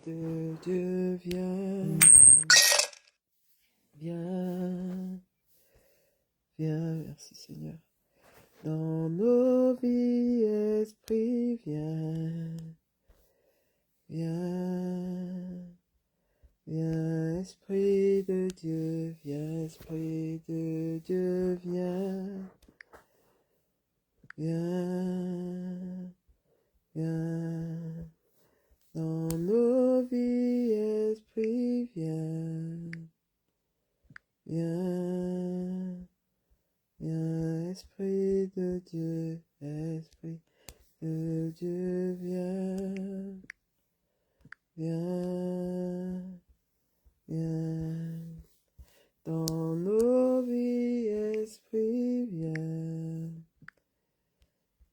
De Dieu, viens, viens, viens, merci Seigneur. Dans nos vies, Esprit, viens, viens, viens, Esprit de Dieu, viens, Esprit de Dieu, viens, viens, viens. Dans nos vies, Esprit, viens, viens, viens, Esprit de Dieu, Esprit de Dieu, viens, viens, viens. Dans nos vies, Esprit, viens,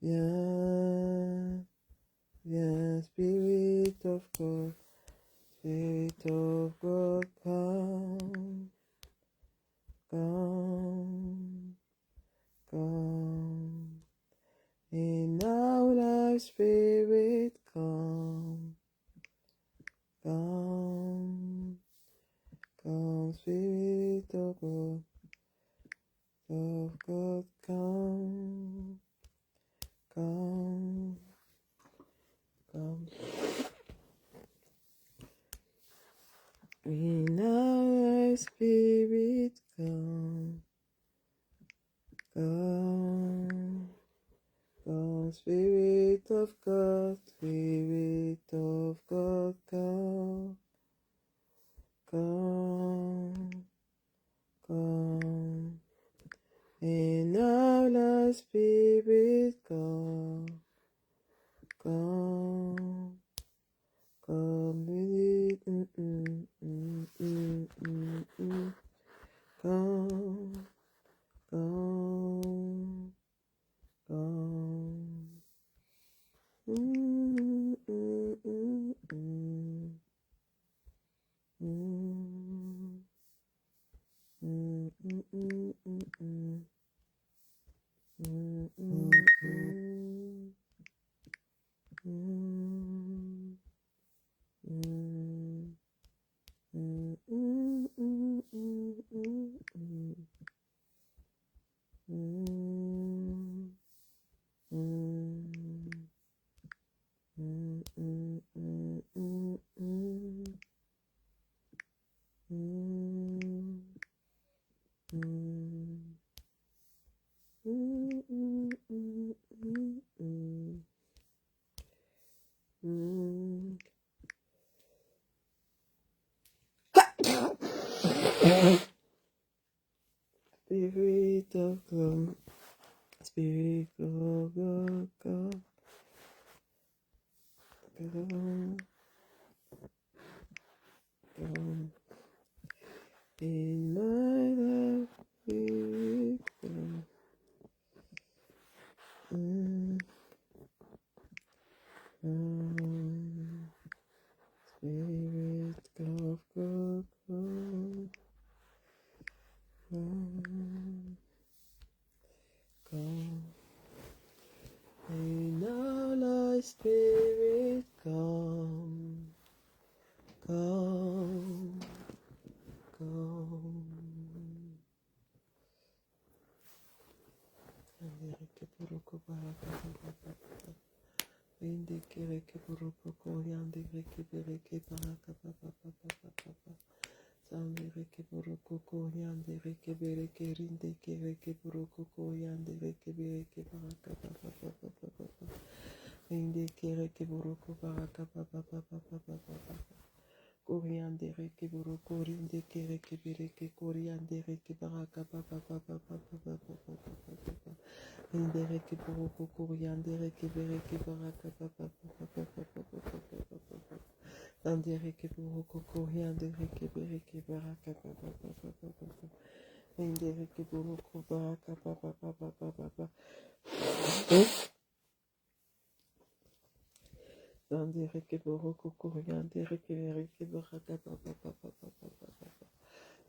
viens, viens, Spirit of God, Spirit of God, come, come, come. In our life, Spirit, come, come, come, Spirit of God, come, come, come. In our life, Spirit, come, come, come, Spirit of God, Spirit of God, come, come, come. In our life, Spirit, come, come, come, with it, come, come, come. Spirit of God, Spirit of God, come, come, come. In my life, Spirit, come. Spirit of God, come, come, come. In our life, Spirit, come, come, come. Andereke buruku baraka baraka. Indekere ke buruku koyande reke bereke baraka baraka baraka. Sandereke buruku koyande reke bereke rindeke reke buruku koyande reke bereke baraka baraka baraka. Indekere reke buruku baraka baraka baraka. Coriander reke buruku rindeke reke bereke coriander reke baraka baraka baraka. Indereke boroko koriandereke bereke baraka papa papa papa papa. Landereke boroko koriandereke bereke baraka papa papa papa. Indereke boroko baraka papa papa papa. Landereke boroko koriandereke bereke baraka papa papa papa.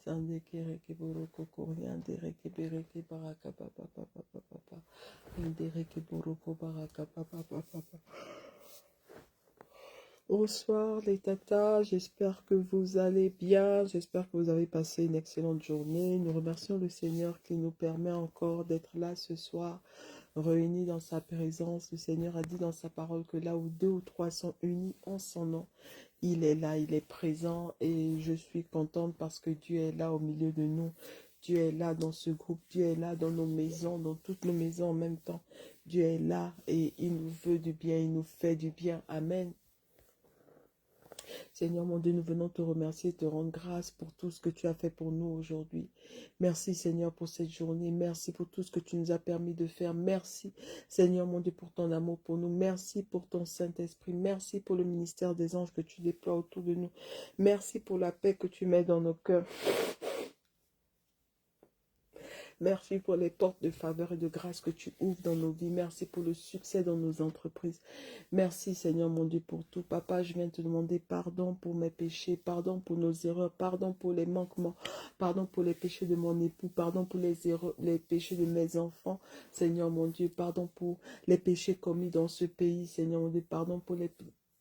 Sandereke boroko koriandereke bereke baraka papa papa papa. Indereke boroko baraka papa papa. Bonsoir les tatas, j'espère que vous allez bien, j'espère que vous avez passé une excellente journée. Nous remercions le Seigneur qui nous permet encore d'être là ce soir, réunis dans sa présence. Le Seigneur a dit dans sa parole que là où 2 ou 3 sont unis en son nom, il est là, il est présent et je suis contente parce que Dieu est là au milieu de nous. Dieu est là dans ce groupe, Dieu est là dans nos maisons, dans toutes nos maisons en même temps. Dieu est là et il nous veut du bien, il nous fait du bien. Amen. Seigneur mon Dieu, nous venons te remercier, te rendre grâce pour tout ce que tu as fait pour nous aujourd'hui. Merci Seigneur pour cette journée. Merci pour tout ce que tu nous as permis de faire. Merci Seigneur mon Dieu pour ton amour pour nous. Merci pour ton Saint-Esprit. Merci pour le ministère des anges que tu déploies autour de nous. Merci pour la paix que tu mets dans nos cœurs. Merci pour les portes de faveur et de grâce que tu ouvres dans nos vies. Merci pour le succès dans nos entreprises. Merci Seigneur mon Dieu pour tout. Papa, je viens te demander pardon pour mes péchés, pardon pour nos erreurs, pardon pour les manquements, pardon pour les péchés de mon époux, pardon pour les erreurs, les péchés de mes enfants. Seigneur mon Dieu, pardon pour les péchés commis dans ce pays. Seigneur mon Dieu, pardon pour les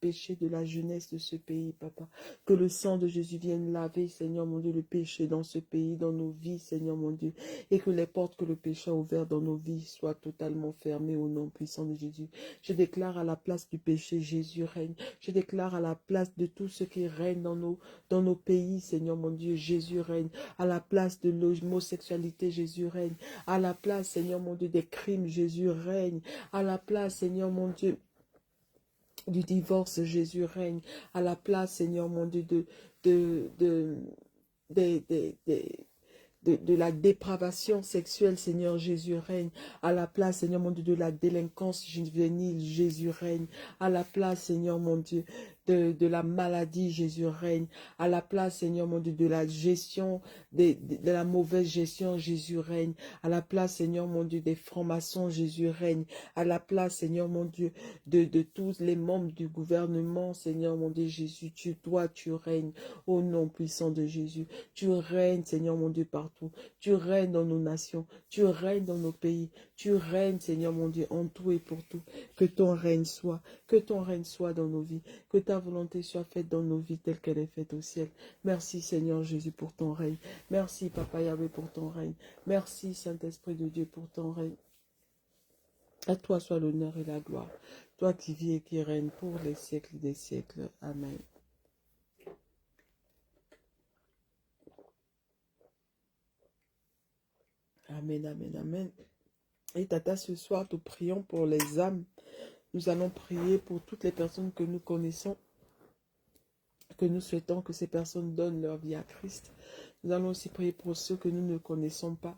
péché de la jeunesse de ce pays, papa. Que le sang de Jésus vienne laver, Seigneur mon Dieu, le péché dans ce pays, dans nos vies, Seigneur mon Dieu. Et que les portes que le péché a ouvertes dans nos vies soient totalement fermées au nom puissant de Jésus. Je déclare à la place du péché, Jésus règne. Je déclare à la place de tout ce qui règne dans nos pays, Seigneur mon Dieu, Jésus règne. À la place de l'homosexualité, Jésus règne. À la place, Seigneur mon Dieu, des crimes, Jésus règne. À la place, Seigneur mon Dieu, du divorce, Jésus règne. À la place, Seigneur mon Dieu, de, de, de, de, de la dépravation sexuelle, Seigneur, Jésus règne. À la place, Seigneur mon Dieu, de la délinquance juvénile, Jésus règne. À la place, Seigneur mon Dieu, de la maladie, Jésus règne. À la place, Seigneur mon Dieu, de la gestion, de la mauvaise gestion, Jésus règne. À la place, Seigneur mon Dieu, des francs-maçons, Jésus règne. À la place, Seigneur mon Dieu, de tous les membres du gouvernement, Seigneur mon Dieu, Jésus, toi, tu règnes. Au nom puissant de Jésus. Tu règnes, Seigneur mon Dieu, partout. Tu règnes dans nos nations. Tu règnes dans nos pays. Tu règnes, Seigneur mon Dieu, en tout et pour tout. Que ton règne soit. Que ton règne soit dans nos vies. Que ta volonté soit faite dans nos vies telle qu'elle est faite au ciel. Merci, Seigneur Jésus, pour ton règne. Merci, Papa Yahweh, pour ton règne. Merci, Saint-Esprit de Dieu, pour ton règne. À toi soit l'honneur et la gloire. Toi qui vis et qui règnes pour les siècles des siècles. Amen. Amen, amen, amen. Et Tata, ce soir, nous prions pour les âmes. Nous allons prier pour toutes les personnes que nous connaissons, que nous souhaitons que ces personnes donnent leur vie à Christ. Nous allons aussi prier pour ceux que nous ne connaissons pas.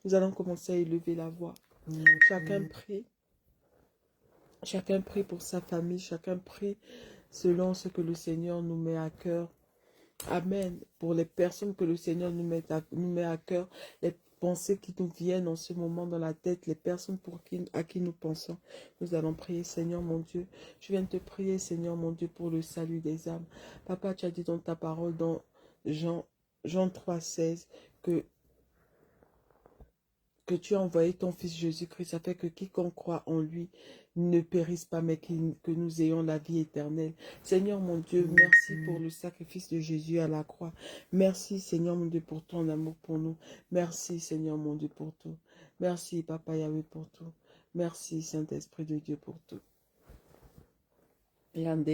Nous allons commencer à élever la voix. Chacun prie. Chacun prie pour sa famille. Chacun prie selon ce que le Seigneur nous met à cœur. Amen. Pour les personnes que le Seigneur nous met à cœur, les pensées qui nous viennent en ce moment dans la tête, les personnes à qui nous pensons, nous allons prier, Seigneur mon Dieu. Je viens de te prier, Seigneur mon Dieu, pour le salut des âmes. Papa, tu as dit dans ta parole, dans Jean 3,16, que tu as envoyé ton Fils Jésus-Christ afin que quiconque croit en lui ne périsse pas, mais que nous ayons la vie éternelle. Seigneur mon Dieu, merci pour le sacrifice de Jésus à la croix. Merci Seigneur mon Dieu pour ton amour pour nous. Merci Seigneur mon Dieu pour tout. Merci Papa Yahweh pour tout. Merci Saint-Esprit de Dieu pour tout. Seigneur, je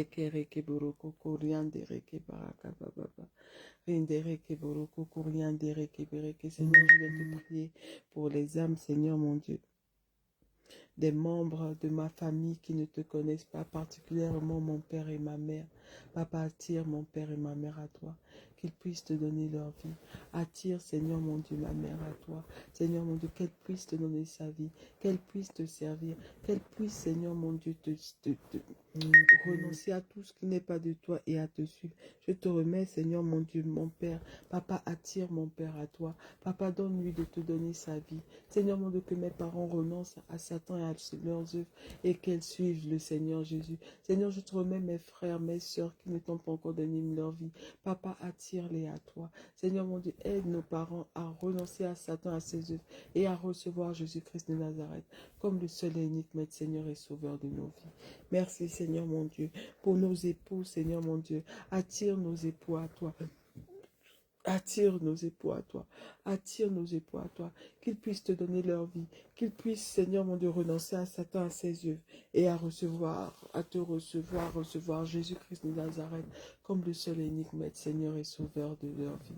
vais te prier pour les âmes, Seigneur mon Dieu, des membres de ma famille qui ne te connaissent pas, particulièrement mon père et ma mère. Papa, attire mon père et ma mère à toi, qu'ils puissent te donner leur vie. Attire, Seigneur mon Dieu, ma mère à toi. Seigneur mon Dieu, qu'elle puisse te donner sa vie, qu'elle puisse te servir, qu'elle puisse, Seigneur mon Dieu, renoncer à tout ce qui n'est pas de toi et à te suivre. Je te remets, Seigneur mon Dieu, mon Père. Papa, attire mon Père à toi. Papa, donne-lui de te donner sa vie. Seigneur mon Dieu, que mes parents renoncent à Satan et à leurs œuvres et qu'elles suivent le Seigneur Jésus. Seigneur, je te remets mes frères, mes sœurs qui ne t'ont pas encore donné leur vie. Papa, attire-les à toi. Seigneur mon Dieu, aide nos parents à renoncer à Satan, à ses œuvres et à recevoir Jésus-Christ de Nazareth comme le seul et unique Maître, Seigneur et Sauveur de nos vies. Merci, Seigneur mon Dieu, pour nos époux, Seigneur mon Dieu. Attire nos époux à toi. Attire nos époux à toi, attire nos époux à toi, qu'ils puissent te donner leur vie, qu'ils puissent, Seigneur mon Dieu, renoncer à Satan, à ses œuvres, et à te recevoir Jésus-Christ de Nazareth, comme le seul et unique Maître, Seigneur et Sauveur de leur vie.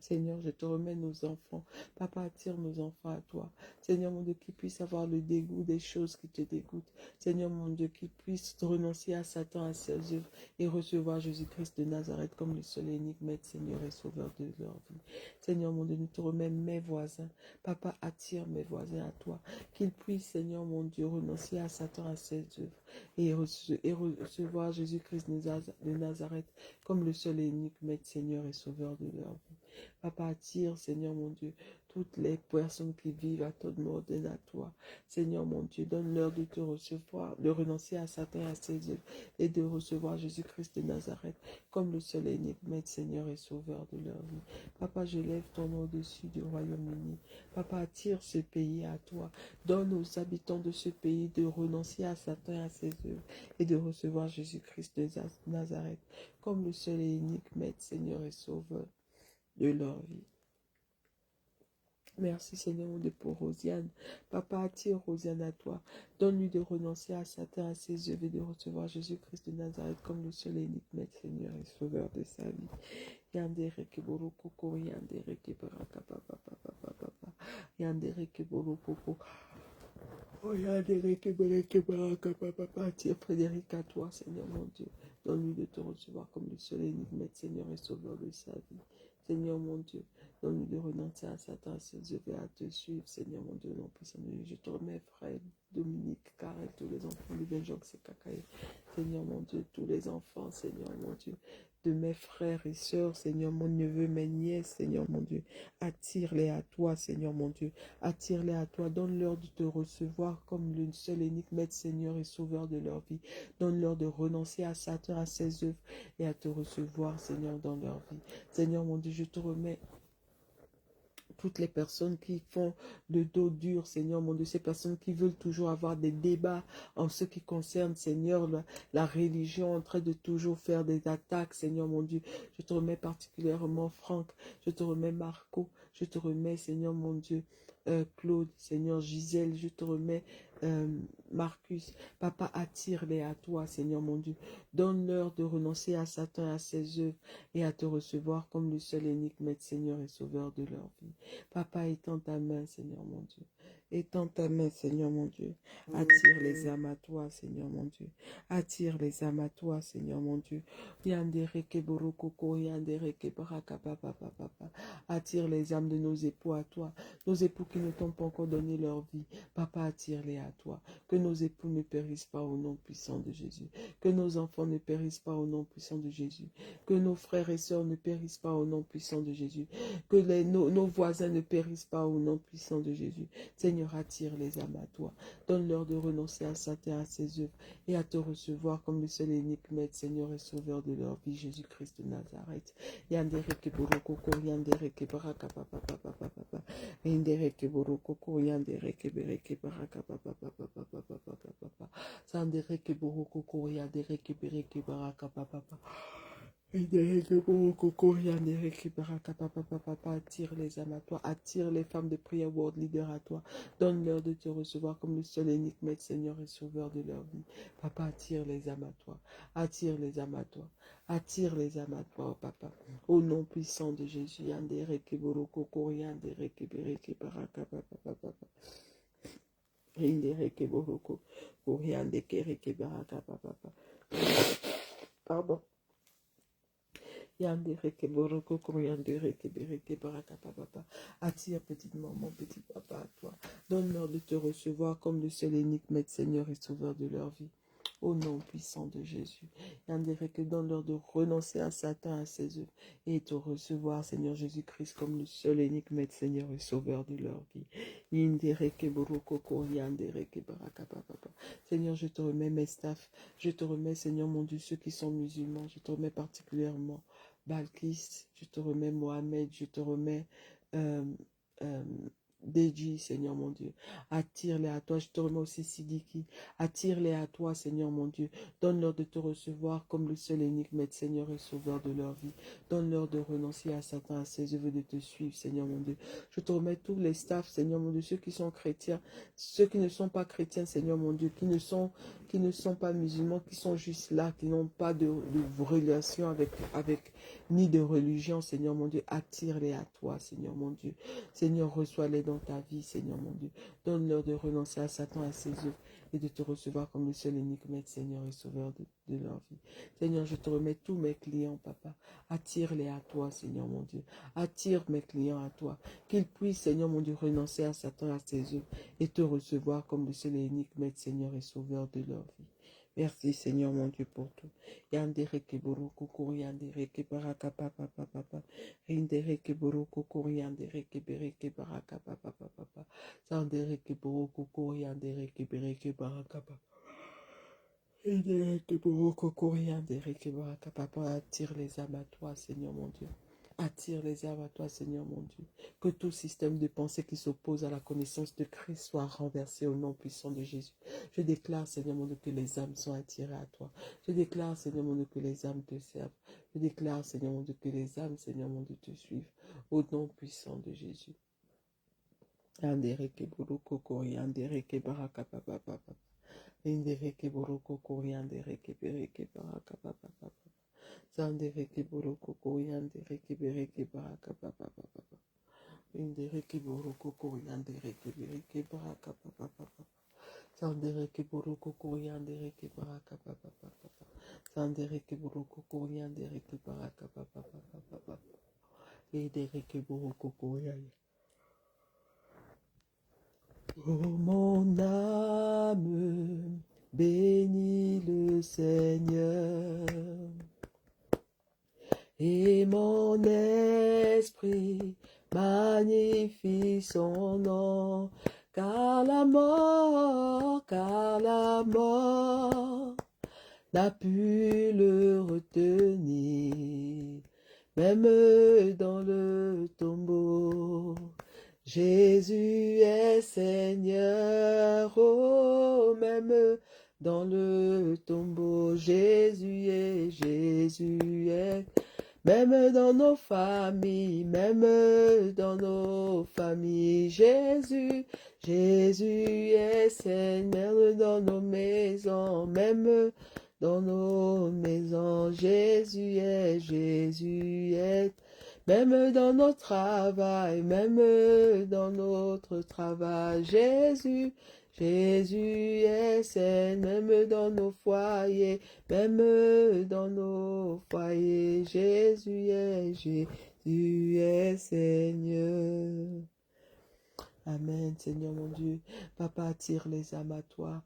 Seigneur, je te remets nos enfants. Papa, attire nos enfants à toi. Seigneur, mon Dieu, qu'ils puissent avoir le dégoût des choses qui te dégoûtent. Seigneur, mon Dieu, qu'ils puissent renoncer à Satan, à ses œuvres et recevoir Jésus-Christ de Nazareth comme le seul et unique Maître, Seigneur et Sauveur de leur vie. Seigneur, mon Dieu, nous te remets mes voisins. Papa, attire mes voisins à toi. Qu'ils puissent, Seigneur, mon Dieu, renoncer à Satan, à ses œuvres et recevoir Jésus-Christ de Nazareth comme le seul et unique Maître, Seigneur et Sauveur de leur vie. Papa, attire, Seigneur mon Dieu, toutes les personnes qui vivent à ton ordre et à toi. Seigneur mon Dieu, donne-leur de te recevoir, de renoncer à Satan et à ses œuvres et de recevoir Jésus-Christ de Nazareth comme le seul et unique Maître, Seigneur et Sauveur de leur vie. Papa, je lève ton nom au-dessus du Royaume-Uni. Papa, attire ce pays à toi. Donne aux habitants de ce pays de renoncer à Satan et à ses œuvres et de recevoir Jésus-Christ de Nazareth comme le seul et unique Maître, Seigneur et Sauveur de leur vie. Merci Seigneur pour Rosiane. Papa, attire Rosiane à toi. Donne-lui de renoncer à Satan, à ses œuvres et de recevoir Jésus-Christ de Nazareth comme le seul et unique Maître, Seigneur et Sauveur de sa vie. Yandere keboro koko, yandere kebaraka papa papa papa, yandere keboro koko. Oh, yandere kebere kebaraka papa papa. Attire Frédéric à toi, Seigneur mon Dieu. Donne-lui de te recevoir comme le seul et unique Maître, Seigneur et Sauveur de sa vie. Seigneur mon Dieu, donne-nous de renoncer à Satan, à ses œuvres et à te suivre, Seigneur mon Dieu, non puissant de Dieu. Je te remets, frère Dominique, Karel, tous les enfants de Benjamin, c'est Kakaï. Seigneur mon Dieu, tous les enfants, Seigneur mon Dieu, de mes frères et sœurs, Seigneur mon neveu, mes nièces, Seigneur mon Dieu, attire-les à toi, Seigneur mon Dieu, attire-les à toi, donne-leur de te recevoir comme le seul et unique Maître, Seigneur et Sauveur de leur vie. Donne-leur de renoncer à Satan, à ses œuvres et à te recevoir, Seigneur, dans leur vie. Seigneur mon Dieu, je te remets toutes les personnes qui font le dos dur, Seigneur mon Dieu, ces personnes qui veulent toujours avoir des débats en ce qui concerne, Seigneur, la religion, en train de toujours faire des attaques, Seigneur mon Dieu. Je te remets particulièrement Franck, je te remets Marco, je te remets, Seigneur mon Dieu, Claude, Seigneur Gisèle, je te remets Marcus. Papa, attire-les à toi, Seigneur mon Dieu. Donne-leur de renoncer à Satan et à ses œuvres et à te recevoir comme le seul et unique Maître, Seigneur et Sauveur de leur vie. Papa, étends ta main, Seigneur mon Dieu. Étends ta main, Seigneur mon Dieu. Attire les âmes à toi, Seigneur mon Dieu. Attire les âmes à toi, Seigneur mon Dieu. Yandere keboro koko, yandere kebaraka papa papa. Attire les âmes de nos époux à toi. Nos époux qui ne t'ont pas encore donné leur vie. Papa, attire-les à toi. Que nos époux ne périssent pas au nom puissant de Jésus. Que nos enfants ne périssent pas au nom puissant de Jésus. Que nos frères et sœurs ne périssent pas au nom puissant de Jésus. Que nos voisins ne périssent pas au nom puissant de Jésus. Seigneur, attire les âmes à toi. Donne-leur de renoncer à Satan, à ses œuvres, et à te recevoir comme le seul et unique Maître, Seigneur et Sauveur de leur vie, Jésus-Christ de Nazareth. Yandere keborokoko, yandere kebaraka papa papa papa. Yandere keborokoko, yandere kebere kebaraka papa papa papa papa papa. Sandere keborokoko, yandere kebere kebaraka papa papa. Attire les âmes à toi, attire les femmes de prière World Leader à toi, donne-leur de te recevoir comme le seul et unique Maître, Seigneur et Sauveur de leur vie. Papa, attire les âmes à toi, attire les âmes à toi, attire les âmes à toi, Papa, au nom puissant de Jésus. Yandere keboroko koriandere kebereke baraka papa papa. Yandere keboroko koriandere kebereke baraka papa. Pardon. Yandere ke boroko ko yandere ke bereke baraka papa. Attire petite maman, petit papa à toi. Donne-leur de te recevoir comme le seul et unique Maître, Seigneur et Sauveur de leur vie. Au nom puissant de Jésus. Yandere que donne-leur de renoncer à Satan, à ses œuvres, et te recevoir, Seigneur Jésus-Christ, comme le seul et unique Maître, Seigneur et Sauveur de leur vie. Yandere ke boroko ko yandere ke baraka papa. Seigneur, je te remets mes staffs. Je te remets, Seigneur mon Dieu, ceux qui sont musulmans. Je te remets particulièrement Balkis, je te remets Mohamed, je te remets Deji, Seigneur mon Dieu. Attire-les à toi. Je te remets aussi Sidiki. Attire-les à toi, Seigneur mon Dieu. Donne-leur de te recevoir comme le seul et unique Maître, Seigneur et Sauveur de leur vie. Donne-leur de renoncer à Satan, à ses œuvres, de te suivre, Seigneur mon Dieu. Je te remets tous les staffs, Seigneur mon Dieu, ceux qui sont chrétiens, ceux qui ne sont pas chrétiens, Seigneur mon Dieu, qui ne sont pas musulmans, qui sont juste là, qui n'ont pas de relation avec ni de religion, Seigneur mon Dieu. Attire-les à toi, Seigneur mon Dieu. Seigneur, reçois-les dans ta vie, Seigneur mon Dieu. Donne-leur de renoncer à Satan, à ses œuvres, et de te recevoir comme le seul et unique Maître, Seigneur et Sauveur de leur vie. Seigneur, je te remets tous mes clients, Papa. Attire-les à toi, Seigneur mon Dieu. Attire mes clients à toi. Qu'ils puissent, Seigneur mon Dieu, renoncer à Satan, à ses œuvres, et te recevoir comme le seul et unique Maître, Seigneur et Sauveur de leur vie. Merci, Seigneur mon Dieu, pour tout. Yandere ke boroko koriandere ke baraka papa papa. Rindere ke boroko koriandere ke bereke baraka papa papa. Sandere ke boroko koriandere ke bereke baraka papa. Rindere ke boroko koriandere ke baraka papa. Attire les âmes à toi, Seigneur mon Dieu. Attire les âmes à toi, Seigneur mon Dieu. Que tout système de pensée qui s'oppose à la connaissance de Christ soit renversé au nom puissant de Jésus. Je déclare, Seigneur mon Dieu, que les âmes sont attirées à toi. Je déclare, Seigneur mon Dieu, que les âmes te servent. Je déclare, Seigneur mon Dieu, que les âmes, Seigneur mon Dieu, te suivent. Au nom puissant de Jésus. Andereke boroko kori, andereke baraka papa papa. Indereke boroko kori, andereke bereke baraka papa papa. Sandereke boroko kori, andereke bereke baraka papa papa. Indereke boroko kori, andereke bereke baraka papa papa. Sandereke boroko kori, andereke baraka papa papa. Sandereke boroko kori, andereke baraka papa papa. Indereke boroko kori. Oh mon âme, bénis le Seigneur, et mon esprit magnifie son nom, car la mort n'a pu le retenir, même dans le tombeau. Jésus est Seigneur, oh, même dans le tombeau. Jésus est, même dans nos familles, Jésus est Seigneur, dans nos maisons, même dans nos maisons. Jésus est, même dans notre travail, Jésus est Seigneur, même dans nos foyers, Jésus est Seigneur. Amen, Seigneur mon Dieu. Papa, attire les âmes à toi,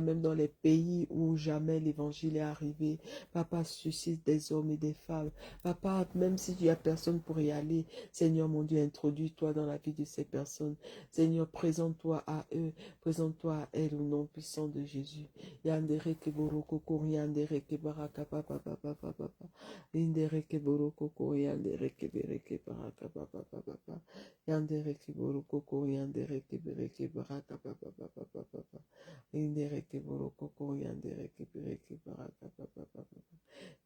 même dans les pays où jamais l'évangile est arrivé. Papa, suscite des hommes et des femmes. Papa, même si tu n'as personne pour y aller, Seigneur mon Dieu, introduis-toi dans la vie de ces personnes. Seigneur, présente-toi à eux, présente-toi à elles au nom puissant de Jésus. Yandere ke boroko kori, yandere ke baraka papa papa papa. Indere ke boroko kori, yandere ke bereke baraka papa papa. Yandere ki boroko yandere ki bereke baraka papa papa papa. Yandere ki boroko yandere ki bereke baraka papa papa.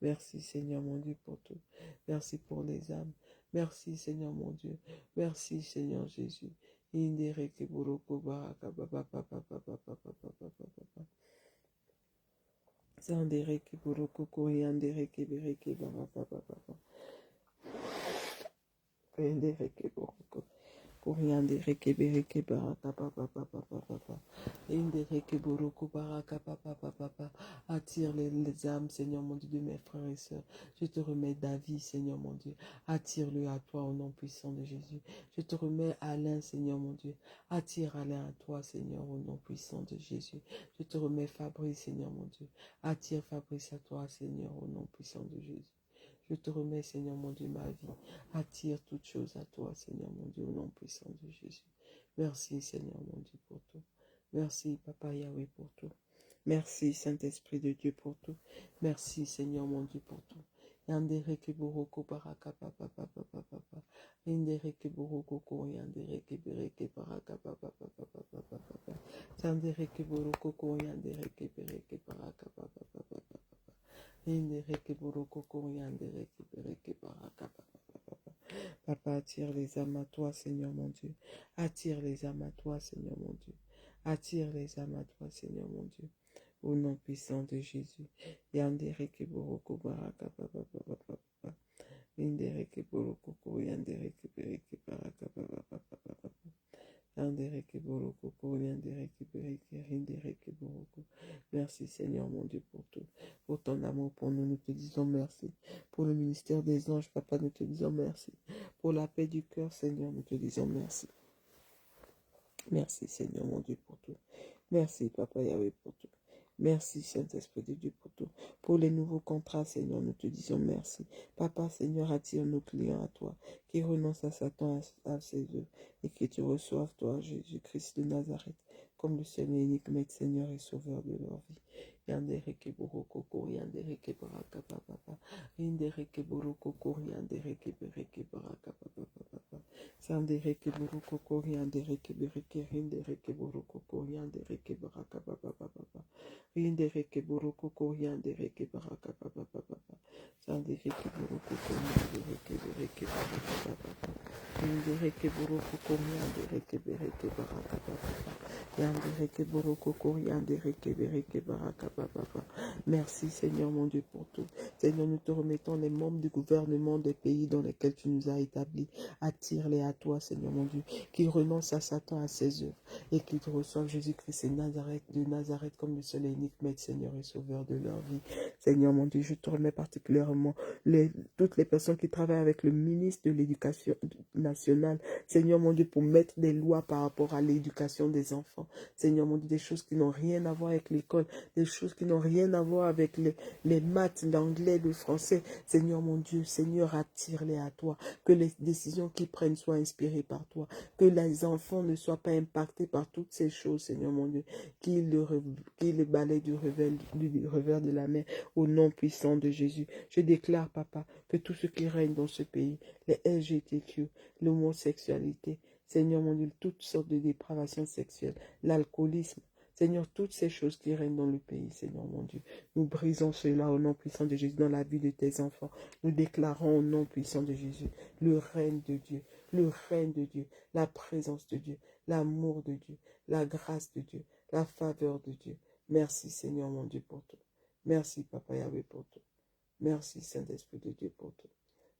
Merci Seigneur mon Dieu pour tout. Merci pour les âmes. Merci Seigneur mon Dieu. Merci Seigneur Jésus. Yandere ki boroko baraka papa papa papa papa papa. Yandere ki boroko yandere ki bereke baraka papa papa. Yandere ki boroko. Coriandere que bereke baraka papa papa papa. Indere que boroko baraka papa papa. Attire les âmes, Seigneur mon Dieu, de mes frères et sœurs. Je te remets David, Seigneur mon Dieu. Attire-le à toi au nom puissant de Jésus. Je te remets Alain, Seigneur mon Dieu. Attire Alain à toi, Seigneur, au nom puissant de Jésus. Je te remets Fabrice, Seigneur mon Dieu. Attire Fabrice à toi, Seigneur, au nom puissant de Jésus. Je te remets, Seigneur mon Dieu, ma vie. Attire toutes choses à toi, Seigneur mon Dieu, au nom puissant de Jésus. Merci, Seigneur mon Dieu, pour tout. Merci, Papa Yahweh, pour tout. Merci, Saint-Esprit de Dieu, pour tout. Merci, Seigneur mon Dieu, pour tout. Yandere ke boroko baraka papa papa papa. Indereke boroko koriandereke bereke baraka papa papa papa papa. Sandereke boroko koriandereke bereke baraka papa papa papa. Indereke boroko koriandereke bereke baraka papa papa. Papa, attire les âmes à toi, Seigneur mon Dieu. Attire les âmes à toi, Seigneur mon Dieu. Attire les âmes à toi, Seigneur mon Dieu. Au nom puissant de Jésus. Yandereke boroko baraka papa papa papa. Indereke boroko koriandereke bereke baraka papa papa papa. Yandereke boroko koriandereke bereke rindereke boroko. Merci Seigneur mon Dieu pour tout. Pour ton amour pour nous, nous te disons merci. Pour le ministère des anges, Papa, nous te disons merci. Pour la paix du cœur, Seigneur, nous te disons merci. Merci Seigneur mon Dieu pour tout. Merci Papa Yahweh pour tout. Merci Saint-Esprit de Dieu pour tout. Pour les nouveaux contrats, Seigneur, nous te disons merci. Papa, Seigneur, attire nos clients à toi, qui renoncent à Satan, à ses œuvres, et qui te reçoivent, toi, Jésus-Christ de Nazareth, comme le seul et unique Maître, Seigneur et Sauveur de leur vie. Yandereke boroko yandereke baraka papa. Indereke boroko yandereke bereke baraka papa. Sandereke boroko yandereke bereke rindereke boroko yandereke baraka papa. Indereke boroko yandereke baraka papa. Sandereke boroko yandereke bereke baraka papa. Indereke boroko yandereke bereke baraka papa. Yandereke boroko yandereke bereke baraka papa. Merci Seigneur mon Dieu pour tout. Seigneur, nous te remettons les membres du gouvernement des pays dans lesquels tu nous as établis. Attire-les à toi, Seigneur mon Dieu, qui renoncent à Satan, à ses œuvres, et qui te reçoivent Jésus-Christ et de Nazareth comme le seul et unique Maître, Seigneur et Sauveur de leur vie. Seigneur mon Dieu, je te remets particulièrement toutes les personnes qui travaillent avec le ministre de l'Éducation nationale, Seigneur mon Dieu, pour mettre des lois par rapport à l'éducation des enfants. Seigneur mon Dieu, des choses qui n'ont rien à voir avec l'école, des choses qui n'ont rien à voir avec les maths, l'anglais, le français. Seigneur mon Dieu, Seigneur, attire-les à toi. Que les décisions qu'ils prennent soient inspirées par toi. Que les enfants ne soient pas impactés par toutes ces choses, Seigneur mon Dieu. Qu'ils le balayent du revers de la main au nom puissant de Jésus. Je déclare, Papa, que tout ce qui règne dans ce pays, les LGBTQ, l'homosexualité, Seigneur mon Dieu, toutes sortes de dépravations sexuelles, l'alcoolisme, Seigneur, toutes ces choses qui règnent dans le pays, Seigneur mon Dieu, nous brisons cela au nom puissant de Jésus dans la vie de tes enfants. Nous déclarons au nom puissant de Jésus le règne de Dieu, la présence de Dieu, l'amour de Dieu, la grâce de Dieu, la faveur de Dieu. Merci Seigneur mon Dieu pour tout. Merci Papa Yahweh pour tout. Merci Saint-Esprit de Dieu pour tout.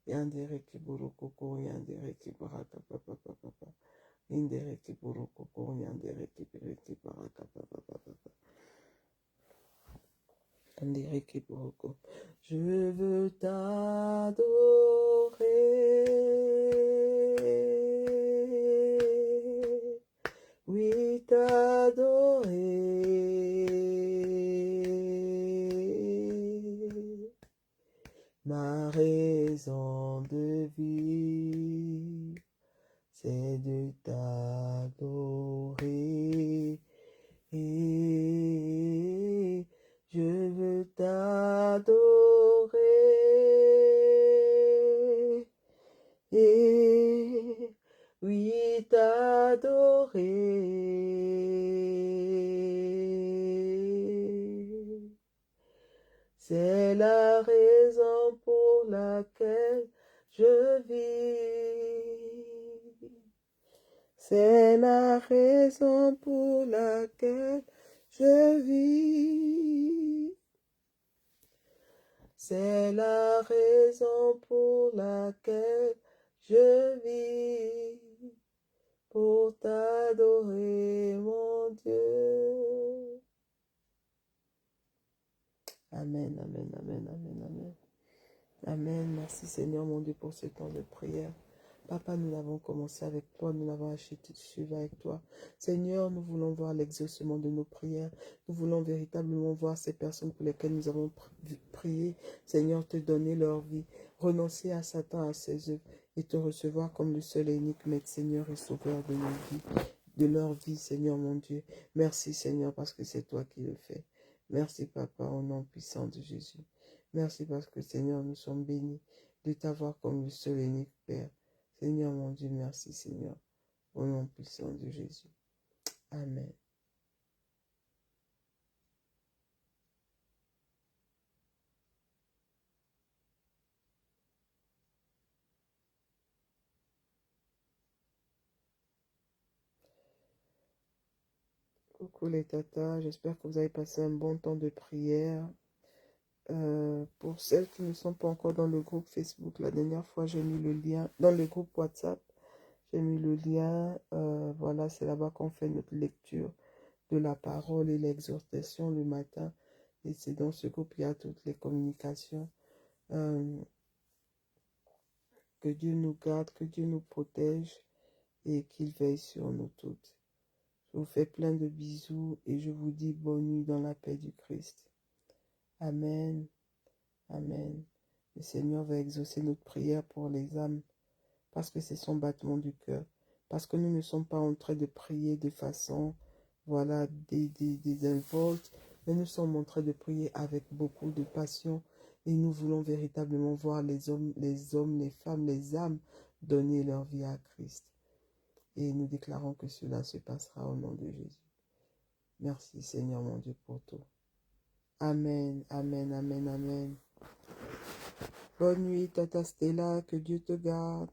Yandereke boroko yandereke baraka papa papa. Indereke boroko yandereke bereke baraka papa papa. Yandereke boroko. Je veux t'adorer. Oui, t'adorer. Ma raison de vie, c'est de t'adorer. Et je veux t'adorer. Et oui, t'adorer. C'est la raison pour laquelle je vis. C'est la raison pour laquelle je vis. C'est la raison pour laquelle je vis. Pour t'adorer, mon Dieu. Amen, amen, amen, amen, amen. Amen. Merci Seigneur mon Dieu pour ce temps de prière. Papa, nous l'avons commencé avec toi, nous l'avons acheté suivi avec toi. Seigneur, nous voulons voir l'exaucement de nos prières. Nous voulons véritablement voir ces personnes pour lesquelles nous avons prié. Seigneur, te donner leur vie, renoncer à Satan, à ses œuvres et te recevoir comme le seul et unique Maître, Seigneur et Sauveur de nos vies, de leur vie, Seigneur mon Dieu. Merci Seigneur parce que c'est toi qui le fais. Merci Papa, au nom puissant de Jésus. Merci parce que Seigneur, nous sommes bénis de t'avoir comme le seul et unique Père. Seigneur mon Dieu, merci Seigneur. Au nom puissant de Jésus. Amen. Coucou les tatas, j'espère que vous avez passé un bon temps de prière. Pour celles qui ne sont pas encore dans le groupe Facebook, la dernière fois j'ai mis le lien, dans le groupe WhatsApp, j'ai mis le lien, voilà, c'est là-bas qu'on fait notre lecture de la parole et l'exhortation le matin. Et c'est dans ce groupe qu'il y a toutes les communications. Euh, que Dieu nous garde, que Dieu nous protège et qu'il veille sur nous toutes. Je vous fais plein de bisous et je vous dis bonne nuit dans la paix du Christ. Amen. Amen. Le Seigneur va exaucer notre prière pour les âmes parce que c'est son battement du cœur. Parce que nous ne sommes pas en train de prier de façon, voilà, des involtes, mais nous sommes en train de prier avec beaucoup de passion et nous voulons véritablement voir les hommes, les femmes, les âmes donner leur vie à Christ. Et nous déclarons que cela se passera au nom de Jésus. Merci Seigneur mon Dieu pour tout. Amen, amen, amen, amen. Bonne nuit Tata Stella, que Dieu te garde.